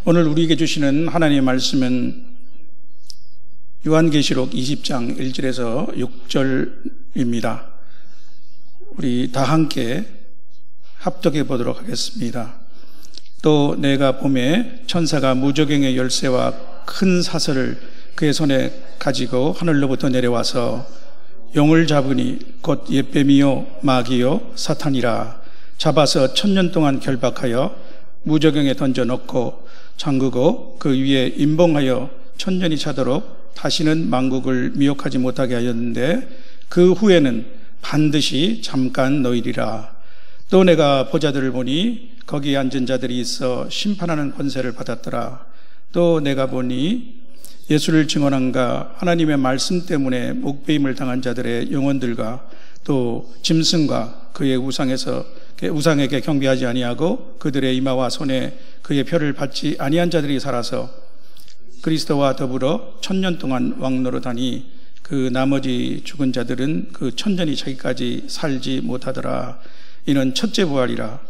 오늘 우리에게 주시는 하나님의 말씀은 요한계시록 20장 1절에서 6절입니다. 우리 다 함께 합독해 보도록 하겠습니다. 또 내가 보매 천사가 무저갱의 열쇠와 큰 사슬을 그의 손에 가지고 하늘로부터 내려와서 용을 잡으니 곧 jet뱀이요 마귀요 사탄이라 잡아서 1000년 동안 결박하여 무저갱에 던져놓고 잠그고 그 위에 임봉하여 1000년이 차도록 다시는 만국을 미혹하지 못하게 하였는데 그 후에는 반드시 잠깐 너희리라. 또 내가 보자들을 보니 거기에 앉은 자들이 있어 심판하는 권세를 받았더라. 또 내가 보니 예수를 증언한가 하나님의 말씀 때문에 목배임을 당한 자들의 영혼들과 또 짐승과 그의 우상에게 경배하지 아니하고 그들의 이마와 손에 그의 표를 받지 아니한 자들이 살아서 그리스도와 더불어 1000년 동안 왕노릇하니 그 나머지 죽은 자들은 그 1000년이 차기까지 살지 못하더라. 이는 첫째 부활이라.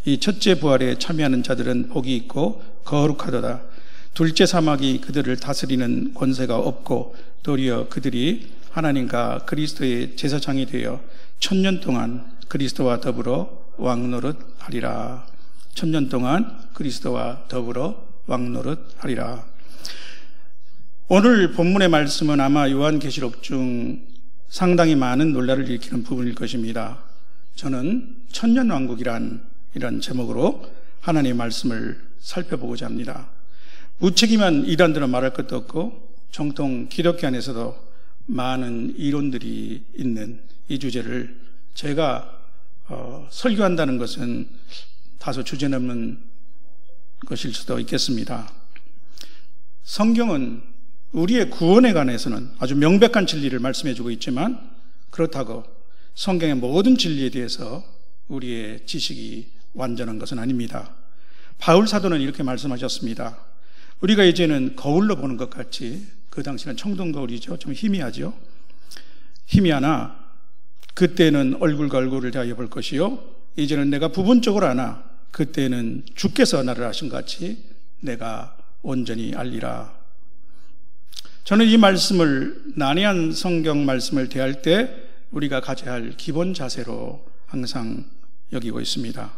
이 첫째 부활에 참여하는 자들은 복이 있고 거룩하도다. 둘째 사막이 그들을 다스리는 권세가 없고 도리어 그들이 하나님과 그리스도의 제사장이 되어 1000년 동안 그리스도와 더불어 왕노릇하리라. 1000년 동안 그리스도와 더불어 왕노릇하리라. 오늘 본문의 말씀은 아마 요한계시록 중 상당히 많은 논란을 일으키는 부분일 것입니다. 저는 천년왕국이란 이런 제목으로 하나님의 말씀을 살펴보고자 합니다. 무책임한 이단들은 말할 것도 없고 정통 기독교 안에서도 많은 이론들이 있는 이 주제를 제가 설교한다는 것은 다소 주제넘는 것일 수도 있겠습니다. 성경은 우리의 구원에 관해서는 아주 명백한 진리를 말씀해주고 있지만 그렇다고 성경의 모든 진리에 대해서 우리의 지식이 완전한 것은 아닙니다. 바울 사도는 이렇게 말씀하셨습니다. 우리가 이제는 거울로 보는 것 같이, 그 당시는 청동 거울이죠. 좀 희미하죠. 희미하나 그때는 얼굴과 얼굴을 대하여 볼 것이요 이제는 내가 부분적으로 아나 그때는 주께서 나를 아신 것 같이 내가 온전히 알리라. 저는 이 말씀을, 난해한 성경 말씀을 대할 때 우리가 가져야 할 기본 자세로 항상 여기고 있습니다.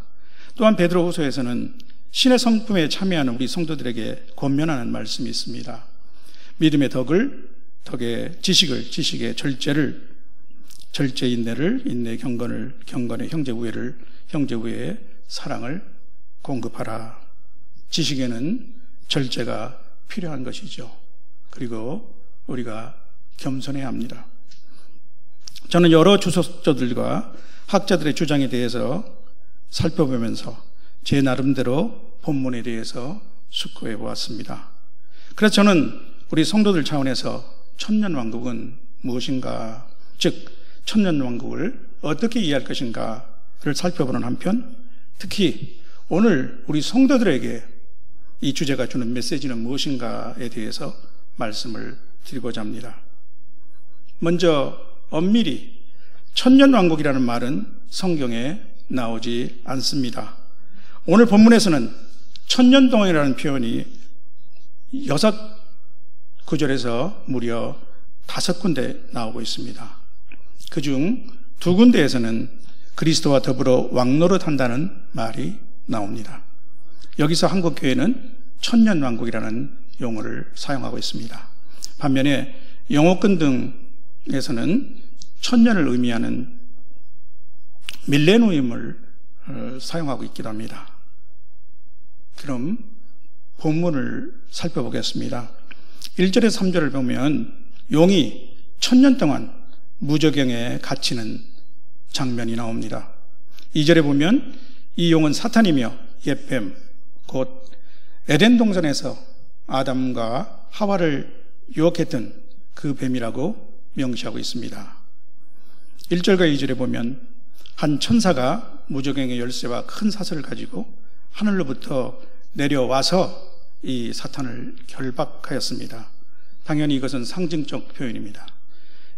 또한 베드로후서에서는 신의 성품에 참여하는 우리 성도들에게 권면하는 말씀이 있습니다. 믿음의 덕의 지식의 절제 인내를, 인내 경건의 형제 우애의 사랑을 공급하라. 지식에는 절제가 필요한 것이죠. 그리고 우리가 겸손해야 합니다. 저는 여러 주석자들과 학자들의 주장에 대해서 살펴보면서 제 나름대로 본문에 대해서 숙고해 보았습니다. 그래서 저는 우리 성도들 차원에서 천년왕국은 무엇인가, 즉 천년왕국을 어떻게 이해할 것인가를 살펴보는 한편, 특히 오늘 우리 성도들에게 이 주제가 주는 메시지는 무엇인가에 대해서 말씀을 드리고자 합니다. 먼저 엄밀히 천년왕국이라는 말은 성경에 나오지 않습니다. 오늘 본문에서는 천년 동안이라는 표현이 6구절에서 무려 5군데 나오고 있습니다. 그중 2군데에서는 그리스도와 더불어 왕노릇한다는 말이 나옵니다. 여기서 한국교회는 천년왕국이라는 용어를 사용하고 있습니다. 반면에 영어권 등에서는 천년을 의미하는 밀레니엄을 사용하고 있기도 합니다. 그럼 본문을 살펴보겠습니다. 1절에서 3절을 보면 용이 1000년 동안 무저갱에 갇히는 장면이 나옵니다. 2절에 보면 이 용은 사탄이며 jet뱀, 곧 에덴 동산에서 아담과 하와를 유혹했던 그 뱀이라고 명시하고 있습니다. 1절과 2절에 보면 한 천사가 무저갱의 열쇠와 큰 사슬을 가지고 하늘로부터 내려와서 이 사탄을 결박하였습니다. 당연히 이것은 상징적 표현입니다.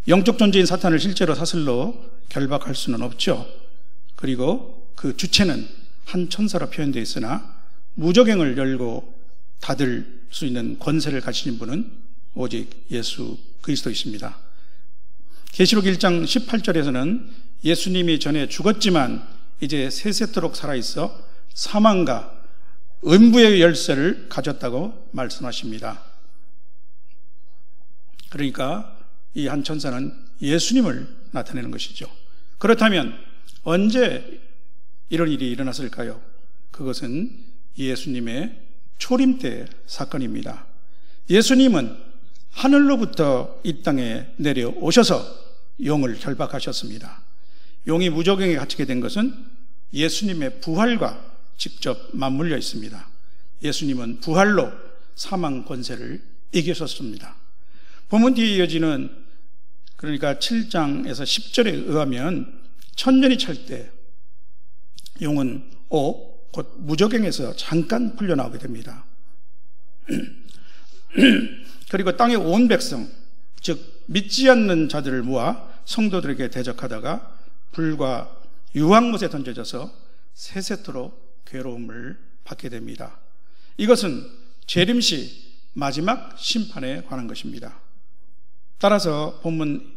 영적 존재인 사탄을 실제로 사슬로 결박할 수는 없죠. 그리고 그 주체는 한 천사로 표현되어 있으나 무저갱을 열고 닫을 수 있는 권세를 가지신 분은 오직 예수 그리스도이십니다. 계시록 1장 18절에서는 예수님이 전에 죽었지만 이제 세세토록 살아있어 사망과 음부의 열쇠를 가졌다고 말씀하십니다. 그러니까 이 한 천사는 예수님을 나타내는 것이죠. 그렇다면 언제 이런 일이 일어났을까요? 그것은 예수님의 초림 때 사건입니다. 예수님은 하늘로부터 이 땅에 내려오셔서 용을 결박하셨습니다. 용이 무저갱에 갇히게 된 것은 예수님의 부활과 직접 맞물려 있습니다. 예수님은 부활로 사망 권세를 이기셨습니다. 본문 뒤에 이어지는 그러니까 7장에서 10절에 의하면 천년이 찰 때 용은 곧 무저갱에서 잠깐 풀려나오게 됩니다. 그리고 땅의 온 백성, 즉 믿지 않는 자들을 모아 성도들에게 대적하다가 불과 유황못에 던져져서 세세토록 괴로움을 받게 됩니다. 이것은 재림시 마지막 심판에 관한 것입니다. 따라서 본문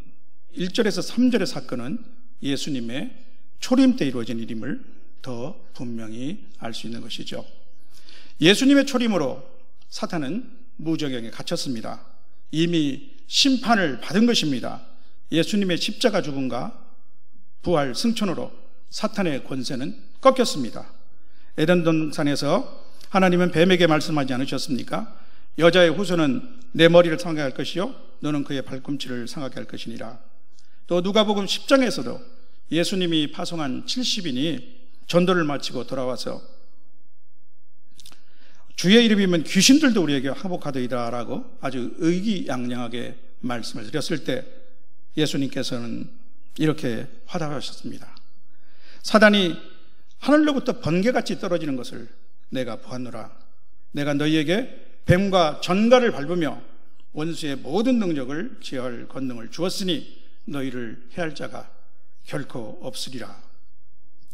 1절에서 3절의 사건은 예수님의 초림 때 이루어진 일임을 더 분명히 알 수 있는 것이죠. 예수님의 초림으로 사탄은 무저갱에 갇혔습니다. 이미 심판을 받은 것입니다. 예수님의 십자가 죽음과 부활 승천으로 사탄의 권세는 꺾였습니다. 에덴 동산에서 하나님은 뱀에게 말씀하지 않으셨습니까? 여자의 후손은 내 머리를 상하게 할 것이요 너는 그의 발꿈치를 상하게 할 것이니라. 또 누가복음 10장에서도 예수님이 파송한 70인이 전도를 마치고 돌아와서 주의 이름이면 귀신들도 우리에게 항복하더이다 라고 아주 의기양양하게 말씀을 드렸을 때 예수님께서는 이렇게 화답하셨습니다. 사단이 하늘로부터 번개같이 떨어지는 것을 내가 보았노라. 내가 너희에게 뱀과 전갈을 밟으며 원수의 모든 능력을 제어할 권능을 주었으니 너희를 해할 자가 결코 없으리라.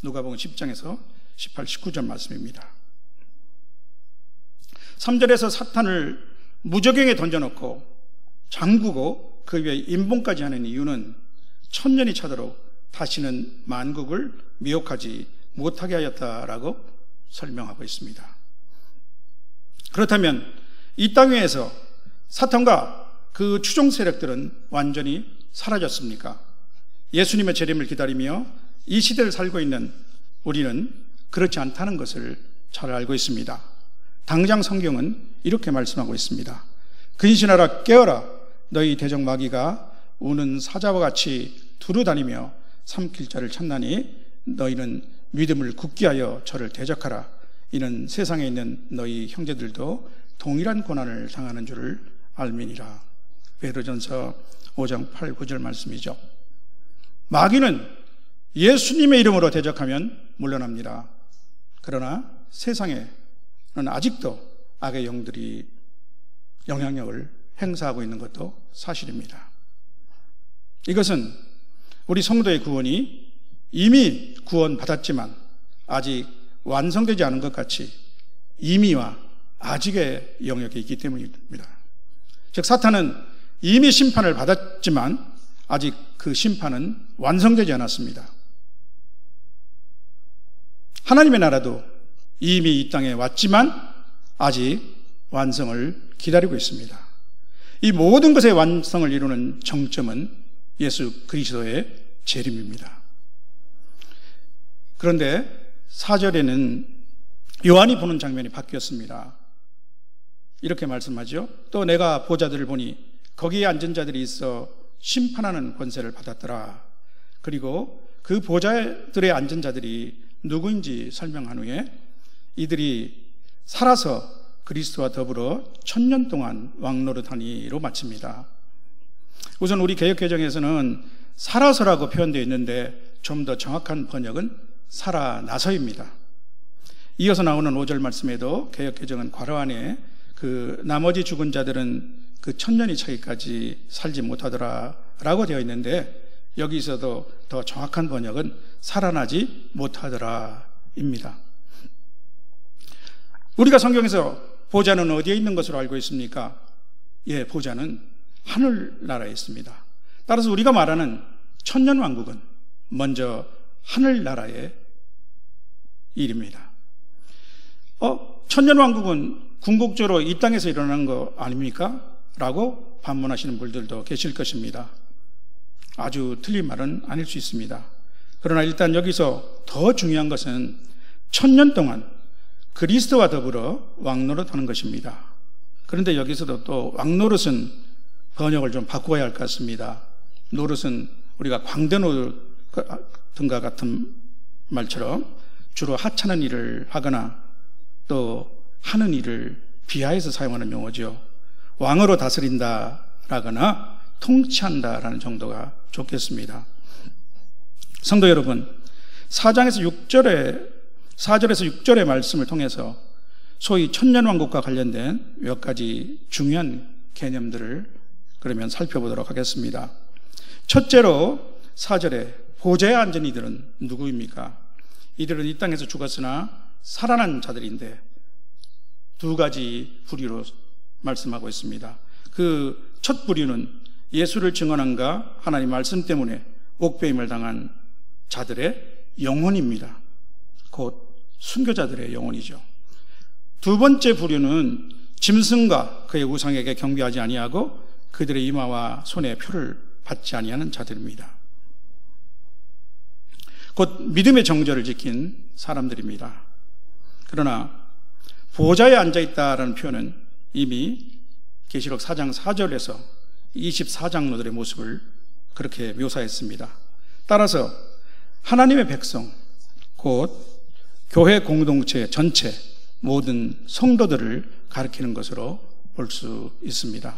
누가복음 10장에서 18, 19절 말씀입니다. 3절에서 사탄을 무저갱에 던져놓고 잠그고 그 위에 임봉까지 하는 이유는 천년이 차도록 다시는 만국을 미혹하지 못하게 하였다라고 설명하고 있습니다. 그렇다면 이 땅 위에서 사탄과 그 추종 세력들은 완전히 사라졌습니까? 예수님의 재림을 기다리며 이 시대를 살고 있는 우리는 그렇지 않다는 것을 잘 알고 있습니다. 당장 성경은 이렇게 말씀하고 있습니다. 근신하라 깨어라 너희 대적 마귀가 우는 사자와 같이 두루다니며 삼킬 자를 찾나니 너희는 믿음을 굳게 하여 저를 대적하라. 이는 세상에 있는 너희 형제들도 동일한 고난을 당하는 줄을 알미니라. 베드로전서 5장 8, 9절 말씀이죠. 마귀는 예수님의 이름으로 대적하면 물러납니다. 그러나 세상에는 아직도 악의 영들이 영향력을 행사하고 있는 것도 사실입니다. 이것은 우리 성도의 구원이 이미 구원받았지만 아직 완성되지 않은 것 같이 이미와 아직의 영역에 있기 때문입니다. 즉 사탄은 이미 심판을 받았지만 아직 그 심판은 완성되지 않았습니다. 하나님의 나라도 이미 이 땅에 왔지만 아직 완성을 기다리고 있습니다. 이 모든 것의 완성을 이루는 정점은 예수 그리스도의 재림입니다. 그런데 4절에는 요한이 보는 장면이 바뀌었습니다. 이렇게 말씀하죠. 또 내가 보좌들을 보니 거기에 앉은 자들이 있어 심판하는 권세를 받았더라. 그리고 그 보좌들에 앉은 자들이 누구인지 설명한 후에 이들이 살아서 그리스도와 더불어 1000년 동안 왕노릇하니로 마칩니다. 우선 우리 개역개정에서는 살아서라고 표현되어 있는데 좀 더 정확한 번역은 살아나서입니다. 이어서 나오는 5절 말씀에도 개역개정은 괄호 안에 그 나머지 죽은 자들은 그 1000년이 차기까지 살지 못하더라 라고 되어 있는데 여기서도 더 정확한 번역은 살아나지 못하더라 입니다. 우리가 성경에서 보좌는 어디에 있는 것으로 알고 있습니까? 예, 보좌는 하늘나라에 있습니다. 따라서 우리가 말하는 천년왕국은 먼저 하늘나라의 일입니다. 천년왕국은 궁극적으로 이 땅에서 일어나는 거 아닙니까? 라고 반문하시는 분들도 계실 것입니다. 아주 틀린 말은 아닐 수 있습니다. 그러나 일단 여기서 더 중요한 것은 1000년 동안 그리스도와 더불어 왕노릇하는 것입니다. 그런데 여기서도 또 왕노릇은 번역을 좀 바꿔야 할 것 같습니다. 노릇은 우리가 광대노릇 등과 같은 말처럼 주로 하찮은 일을 하거나 또 하는 일을 비하해서 사용하는 용어죠. 왕으로 다스린다라거나 통치한다라는 정도가 좋겠습니다. 성도 여러분, 4절에서 6절의 말씀을 통해서 소위 천년왕국과 관련된 몇 가지 중요한 개념들을 그러면 살펴보도록 하겠습니다. 첫째로 4절에 보좌에 앉은 이들은 누구입니까? 이들은 이 땅에서 죽었으나 살아난 자들인데 두 가지 부류로 말씀하고 있습니다. 그 첫 부류는 예수를 증언한가 하나님 말씀 때문에 옥배임을 당한 자들의 영혼입니다. 곧 순교자들의 영혼이죠. 두 번째 부류는 짐승과 그의 우상에게 경배하지 아니하고 그들의 이마와 손에 표를 받지 아니하는 자들입니다. 곧 믿음의 정절을 지킨 사람들입니다. 그러나 보좌에 앉아있다라는 표현은 이미 계시록 4장 4절에서 24장로들의 모습을 그렇게 묘사했습니다. 따라서 하나님의 백성, 곧 교회 공동체 전체 모든 성도들을 가리키는 것으로 볼 수 있습니다.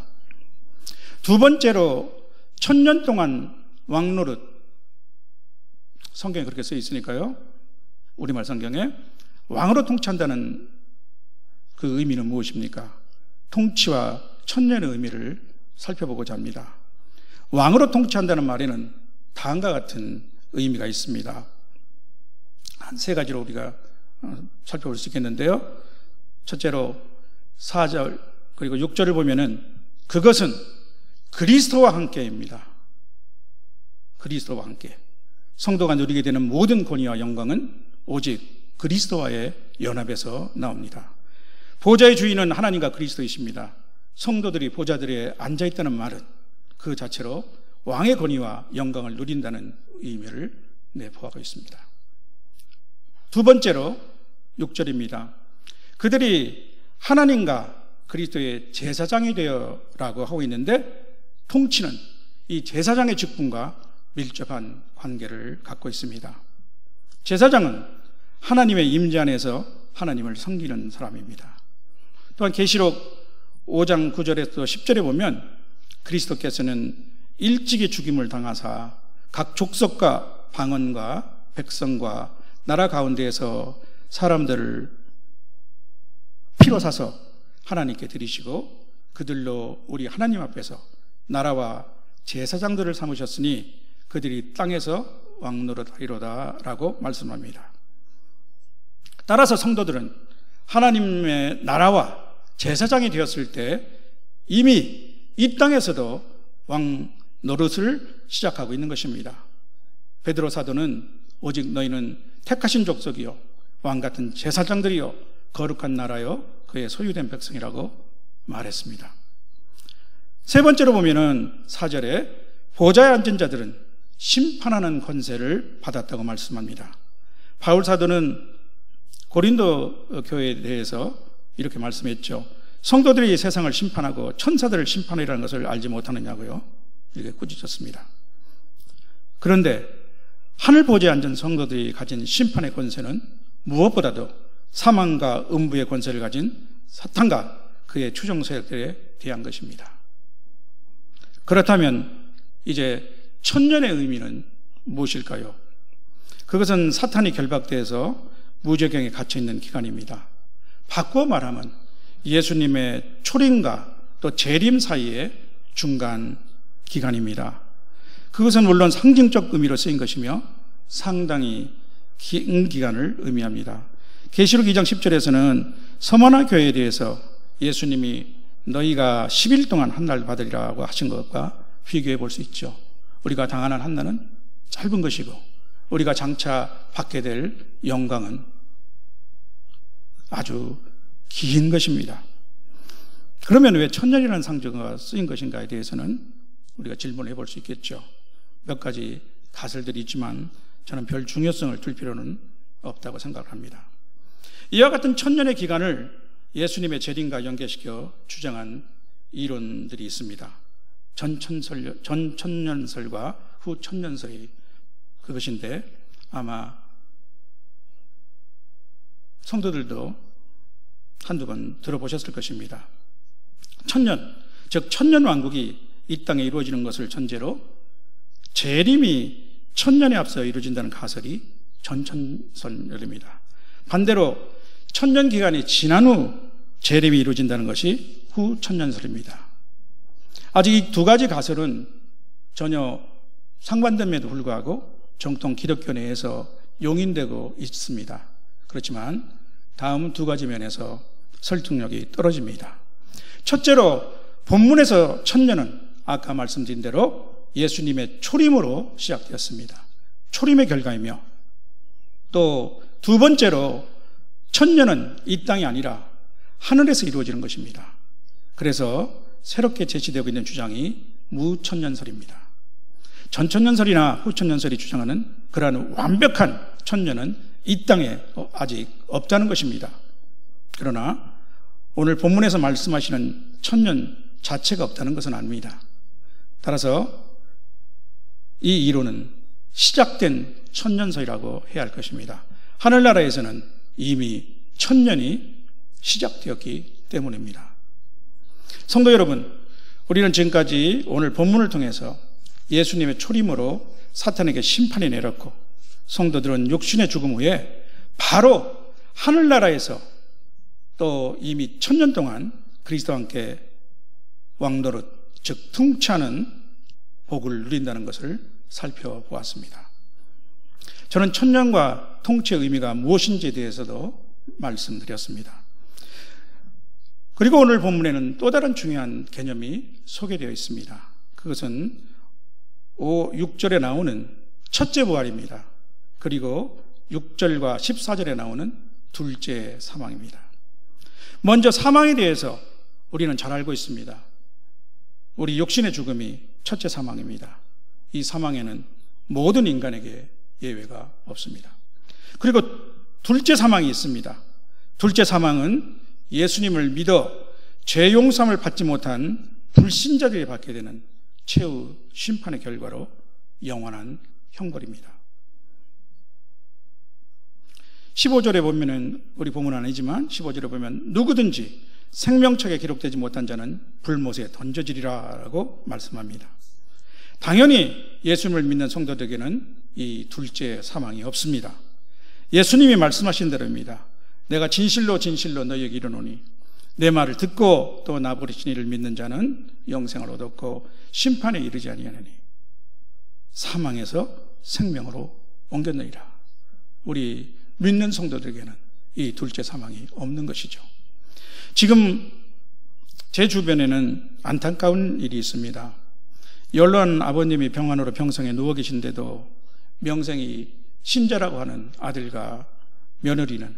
두 번째로 1000년 동안 왕노릇, 성경에 그렇게 써 있으니까요. 우리말 성경에 왕으로 통치한다는 그 의미는 무엇입니까? 통치와 천년의 의미를 살펴보고자 합니다. 왕으로 통치한다는 말에는 다음과 같은 의미가 있습니다. 한 세 가지로 우리가 살펴볼 수 있겠는데요. 첫째로 4절 그리고 6절을 보면은 그것은 그리스도와 함께입니다. 그리스도와 함께. 성도가 누리게 되는 모든 권위와 영광은 오직 그리스도와의 연합에서 나옵니다. 보좌의 주인은 하나님과 그리스도이십니다. 성도들이 보좌들에 앉아있다는 말은 그 자체로 왕의 권위와 영광을 누린다는 의미를 내포하고 있습니다. 두 번째로 6절입니다. 그들이 하나님과 그리스도의 제사장이 되어라고 하고 있는데 통치는 이 제사장의 직분과 밀접한 관계를 갖고 있습니다. 제사장은 하나님의 임재 안에서 하나님을 섬기는 사람입니다. 또한 계시록 5장 9절에서 10절에 보면 그리스도께서는 일찍이 죽임을 당하사 각 족속과 방언과 백성과 나라 가운데에서 사람들을 피로 사서 하나님께 드리시고 그들로 우리 하나님 앞에서 나라와 제사장들을 삼으셨으니 그들이 땅에서 왕노릇하리로다 라고 말씀합니다. 따라서 성도들은 하나님의 나라와 제사장이 되었을 때 이미 이 땅에서도 왕 노릇을 시작하고 있는 것입니다. 베드로 사도는 오직 너희는 택하신 족속이요 왕 같은 제사장들이요 거룩한 나라요 그의 소유된 백성이라고 말했습니다. 세 번째로 보면은 4절에 보좌에 앉은 자들은 심판하는 권세를 받았다고 말씀합니다. 바울 사도는 고린도 교회에 대해서 이렇게 말씀했죠. 성도들이 세상을 심판하고 천사들을 심판하리라는 것을 알지 못하느냐고요. 이렇게 꾸짖었습니다. 그런데 하늘 보좌에 앉은 성도들이 가진 심판의 권세는 무엇보다도 사망과 음부의 권세를 가진 사탄과 그의 추종 세력들에 대한 것입니다. 그렇다면 이제 천년의 의미는 무엇일까요? 그것은 사탄이 결박돼서 무저경에 갇혀있는 기간입니다. 바꾸어 말하면 예수님의 초림과 또 재림 사이의 중간 기간입니다. 그것은 물론 상징적 의미로 쓰인 것이며 상당히 긴 기간을 의미합니다. 계시록 2장 10절에서는 서머나 교회에 대해서 예수님이 너희가 10일 동안 한날 받으리라고 하신 것과 비교해 볼 수 있죠. 우리가 당하는 한날은 짧은 것이고 우리가 장차 받게 될 영광은 아주 긴 것입니다. 그러면 왜 천년이라는 상징어가 쓰인 것인가에 대해서는 우리가 질문해 볼 수 있겠죠. 몇 가지 가설들이 있지만 저는 별 중요성을 둘 필요는 없다고 생각합니다. 이와 같은 천년의 기간을 예수님의 재림과 연계시켜 주장한 이론들이 있습니다. 전천년설과 후천년설이 그것인데 아마 성도들도 한두 번 들어보셨을 것입니다. 천년, 즉 천년왕국이 이 땅에 이루어지는 것을 전제로 재림이 천년에 앞서 이루어진다는 가설이 전천설입니다. 반대로 천년 기간이 지난 후 재림이 이루어진다는 것이 후천년설입니다. 아직 이 두 가지 가설은 전혀 상반됨에도 불구하고 정통 기독교 내에서 용인되고 있습니다. 그렇지만 다음 두 가지 면에서 설득력이 떨어집니다. 첫째로 본문에서 천년은 아까 말씀드린 대로 예수님의 초림으로 시작되었습니다. 초림의 결과이며 또 두 번째로 천년은 이 땅이 아니라 하늘에서 이루어지는 것입니다. 그래서 새롭게 제시되고 있는 주장이 무천년설입니다. 전천년설이나 후천년설이 주장하는 그러한 완벽한 천년은 이 땅에 아직 없다는 것입니다. 그러나 오늘 본문에서 말씀하시는 천년 자체가 없다는 것은 아닙니다. 따라서 이 이론은 시작된 천년설이라고 해야 할 것입니다. 하늘나라에서는 이미 천년이 시작되었기 때문입니다. 성도 여러분, 우리는 지금까지 오늘 본문을 통해서 예수님의 초림으로 사탄에게 심판이 내렸고 성도들은 육신의 죽음 후에 바로 하늘나라에서 또 이미 천년 동안 그리스도와 함께 왕노릇, 즉 통치하는 복을 누린다는 것을 살펴보았습니다. 저는 천년과 통치의 의미가 무엇인지에 대해서도 말씀드렸습니다. 그리고 오늘 본문에는 또 다른 중요한 개념이 소개되어 있습니다. 그것은 6절에 나오는 첫째 부활입니다. 그리고 6절과 14절에 나오는 둘째 사망입니다. 먼저 사망에 대해서 우리는 잘 알고 있습니다. 우리 육신의 죽음이 첫째 사망입니다. 이 사망에는 모든 인간에게 예외가 없습니다. 그리고 둘째 사망이 있습니다. 둘째 사망은 예수님을 믿어 죄 용서함을 받지 못한 불신자들이 받게 되는 최후 심판의 결과로 영원한 형벌입니다. 15절에 보면은 우리 본문 아니지만 15절에 보면 누구든지 생명책에 기록되지 못한 자는 불못에 던져지리라라고 말씀합니다. 당연히 예수님을 믿는 성도들에게는 이 둘째 사망이 없습니다. 예수님이 말씀하신 대로입니다. 내가 진실로 진실로 너희에게 이르노니 내 말을 듣고 또 나 보내신 이를 믿는 자는 영생을 얻었고 심판에 이르지 아니하느니 사망에서 생명으로 옮겼느니라. 우리 믿는 성도들에게는 이 둘째 사망이 없는 것이죠. 지금 제 주변에는 안타까운 일이 있습니다. 연로한 아버님이 병환으로 병상에 누워 계신데도 명생이 신자라고 하는 아들과 며느리는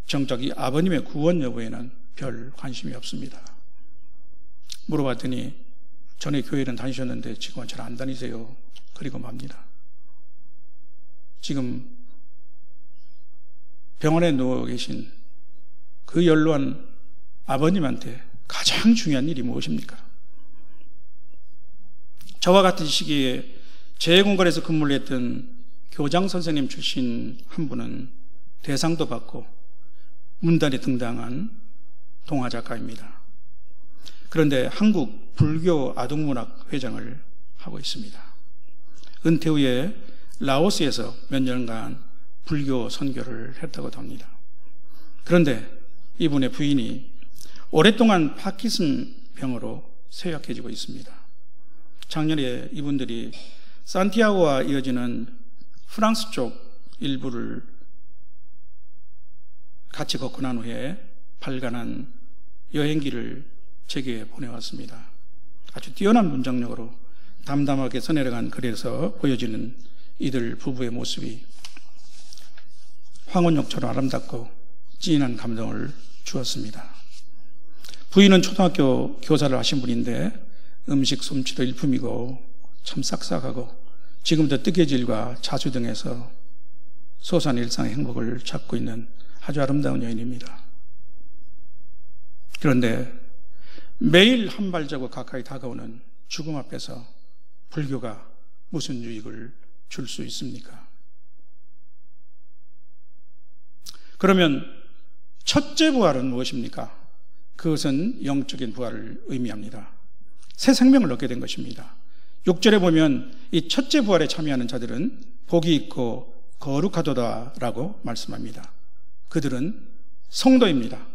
정작 이 아버님의 구원 여부에는 별 관심이 없습니다. 물어봤더니 전에 교회는 다니셨는데 지금은 잘 안 다니세요. 그리고 맙니다. 지금 병원에 누워 계신 그 연로한 아버님한테 가장 중요한 일이 무엇입니까? 저와 같은 시기에 재공관에서 근무를 했던 교장 선생님 출신 한 분은 대상도 받고 문단에 등장한 동화 작가입니다. 그런데 한국 불교 아동문학 회장을 하고 있습니다. 은퇴 후에 라오스에서 몇 년간 불교 선교를 했다고 합니다. 그런데 이분의 부인이 오랫동안 파킨슨 병으로 쇠약해지고 있습니다. 작년에 이분들이 산티아고와 이어지는 프랑스 쪽 일부를 같이 걷고 난 후에 발간한 여행기를 제게 보내왔습니다. 아주 뛰어난 문장력으로 담담하게 써내려간 글에서 보여지는 이들 부부의 모습이 황혼역처럼 아름답고 찐한 감동을 주었습니다. 부인은 초등학교 교사를 하신 분인데 음식 솜씨도 일품이고 참 싹싹하고 지금도 뜨개질과 자수 등에서 소소한 일상의 행복을 찾고 있는 아주 아름다운 여인입니다. 그런데 매일 한 발자국 가까이 다가오는 죽음 앞에서 불교가 무슨 유익을 줄 수 있습니까? 그러면 첫째 부활은 무엇입니까? 그것은 영적인 부활을 의미합니다. 새 생명을 얻게 된 것입니다. 6절에 보면 이 첫째 부활에 참여하는 자들은 복이 있고 거룩하도다라고 말씀합니다. 그들은 성도입니다.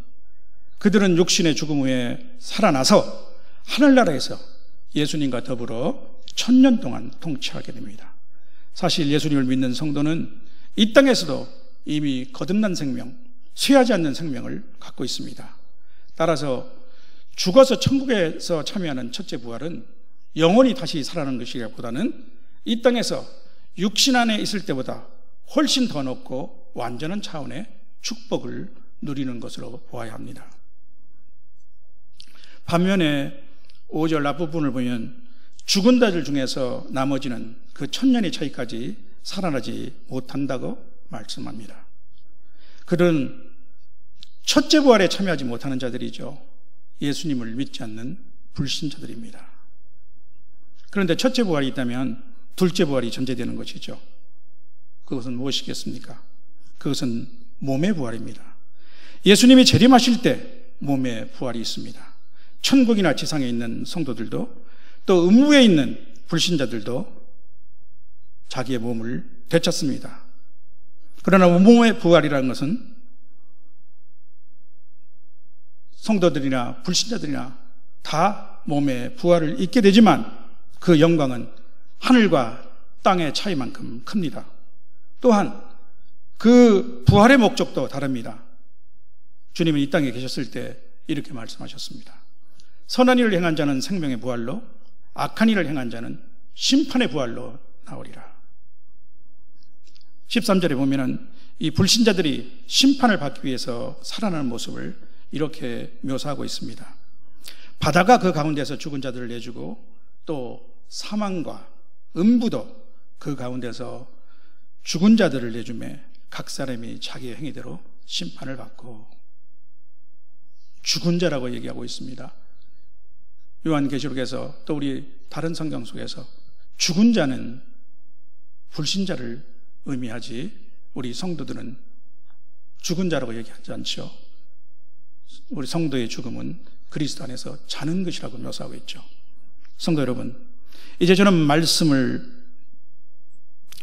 그들은 육신의 죽음 후에 살아나서 하늘나라에서 예수님과 더불어 1000년 동안 통치하게 됩니다. 사실 예수님을 믿는 성도는 이 땅에서도 이미 거듭난 생명, 쇠하지 않는 생명을 갖고 있습니다. 따라서 죽어서 천국에서 참여하는 첫째 부활은 영원히 다시 살아나는 것이기보다는 이 땅에서 육신 안에 있을 때보다 훨씬 더 높고 완전한 차원의 축복을 누리는 것으로 보아야 합니다. 반면에 5절 앞부분을 보면 죽은 자들 중에서 나머지는 그 1000년의 차이까지 살아나지 못한다고 말씀합니다. 그들은 첫째 부활에 참여하지 못하는 자들이죠. 예수님을 믿지 않는 불신자들입니다. 그런데 첫째 부활이 있다면 둘째 부활이 전제되는 것이죠. 그것은 무엇이겠습니까? 그것은 몸의 부활입니다. 예수님이 재림하실 때 몸의 부활이 있습니다. 천국이나 지상에 있는 성도들도 또 음부에 있는 불신자들도 자기의 몸을 되찾습니다. 그러나 몸의 부활이라는 것은 성도들이나 불신자들이나 다 몸의 부활을 잊게 되지만 그 영광은 하늘과 땅의 차이만큼 큽니다. 또한 그 부활의 목적도 다릅니다. 주님은 이 땅에 계셨을 때 이렇게 말씀하셨습니다. 선한 일을 행한 자는 생명의 부활로, 악한 일을 행한 자는 심판의 부활로 나오리라. 13절에 보면은 이 불신자들이 심판을 받기 위해서 살아나는 모습을 이렇게 묘사하고 있습니다. 바다가 그 가운데서 죽은 자들을 내주고 또 사망과 음부도 그 가운데서 죽은 자들을 내주매 각 사람이 자기의 행위대로 심판을 받고, 죽은 자라고 얘기하고 있습니다. 요한계시록에서 또 우리 다른 성경 속에서 죽은 자는 불신자를 의미하지 우리 성도들은 죽은 자라고 얘기하지 않죠. 우리 성도의 죽음은 그리스도 안에서 자는 것이라고 묘사하고 있죠. 성도 여러분, 이제 저는 말씀을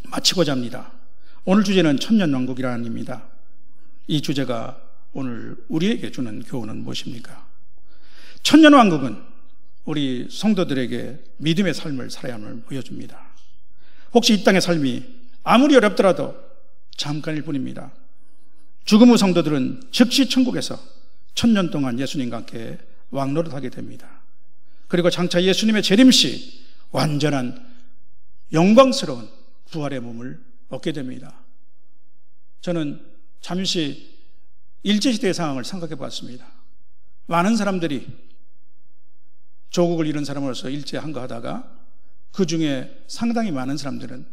마치고자 합니다. 오늘 주제는 천년왕국이라는입니다. 이 주제가 오늘 우리에게 주는 교훈은 무엇입니까? 천년왕국은 우리 성도들에게 믿음의 삶을 살아야 함을 보여줍니다. 혹시 이 땅의 삶이 아무리 어렵더라도 잠깐일 뿐입니다. 죽음 후 성도들은 즉시 천국에서 1000년 동안 예수님과 함께 왕노릇하게 됩니다. 그리고 장차 예수님의 재림시 완전한 영광스러운 부활의 몸을 얻게 됩니다. 저는 잠시 일제시대의 상황을 생각해 봤습니다. 많은 사람들이 조국을 잃은 사람으로서 일제 항거하다가 그 중에 상당히 많은 사람들은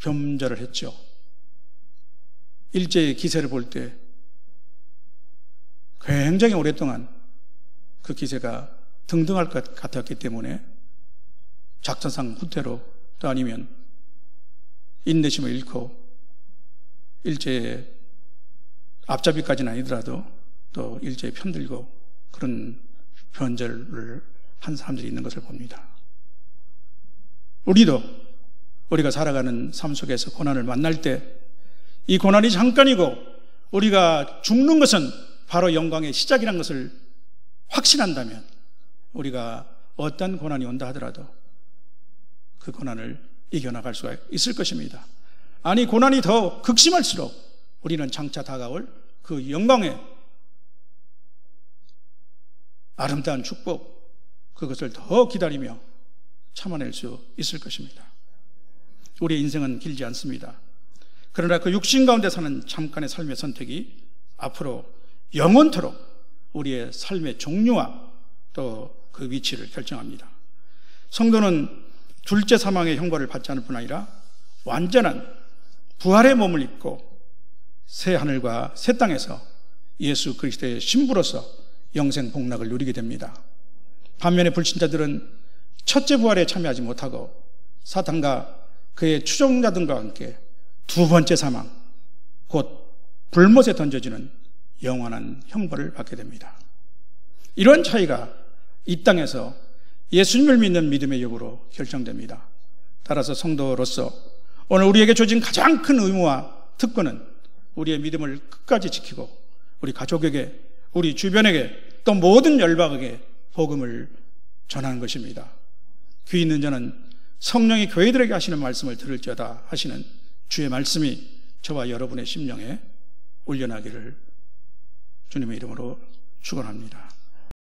범절을 했죠. 일제의 기세를 볼 때 굉장히 오랫동안 그 기세가 등등할 것 같았기 때문에 작전상 후퇴로, 또 아니면 인내심을 잃고 일제의 앞잡이까지는 아니더라도 또 일제에 편들고 그런 변절을 한 사람들이 있는 것을 봅니다. 우리가 살아가는 삶 속에서 고난을 만날 때 이 고난이 잠깐이고 우리가 죽는 것은 바로 영광의 시작이라는 것을 확신한다면 우리가 어떤 고난이 온다 하더라도 그 고난을 이겨나갈 수가 있을 것입니다. 아니, 고난이 더 극심할수록 우리는 장차 다가올 그 영광의 아름다운 축복, 그것을 더 기다리며 참아낼 수 있을 것입니다. 우리의 인생은 길지 않습니다. 그러나 그 육신 가운데 사는 잠깐의 삶의 선택이 앞으로 영원토록 우리의 삶의 종류와 또 그 위치를 결정합니다. 성도는 둘째 사망의 형벌을 받지 않을 뿐 아니라 완전한 부활의 몸을 입고 새 하늘과 새 땅에서 예수 그리스도의 신부로서 영생 복락을 누리게 됩니다. 반면에 불신자들은 첫째 부활에 참여하지 못하고 사탄과 그의 추종자들과 함께 두 번째 사망, 곧 불못에 던져지는 영원한 형벌을 받게 됩니다. 이런 차이가 이 땅에서 예수님을 믿는 믿음의 여부로 결정됩니다. 따라서 성도로서 오늘 우리에게 주어진 가장 큰 의무와 특권은 우리의 믿음을 끝까지 지키고 우리 가족에게, 우리 주변에게, 또 모든 열방에게 복음을 전하는 것입니다. 귀 있는 자는 성령이 교회들에게 하시는 말씀을 들을지어다 하시는 주의 말씀이 저와 여러분의 심령에 울려나기를 주님의 이름으로 축원합니다.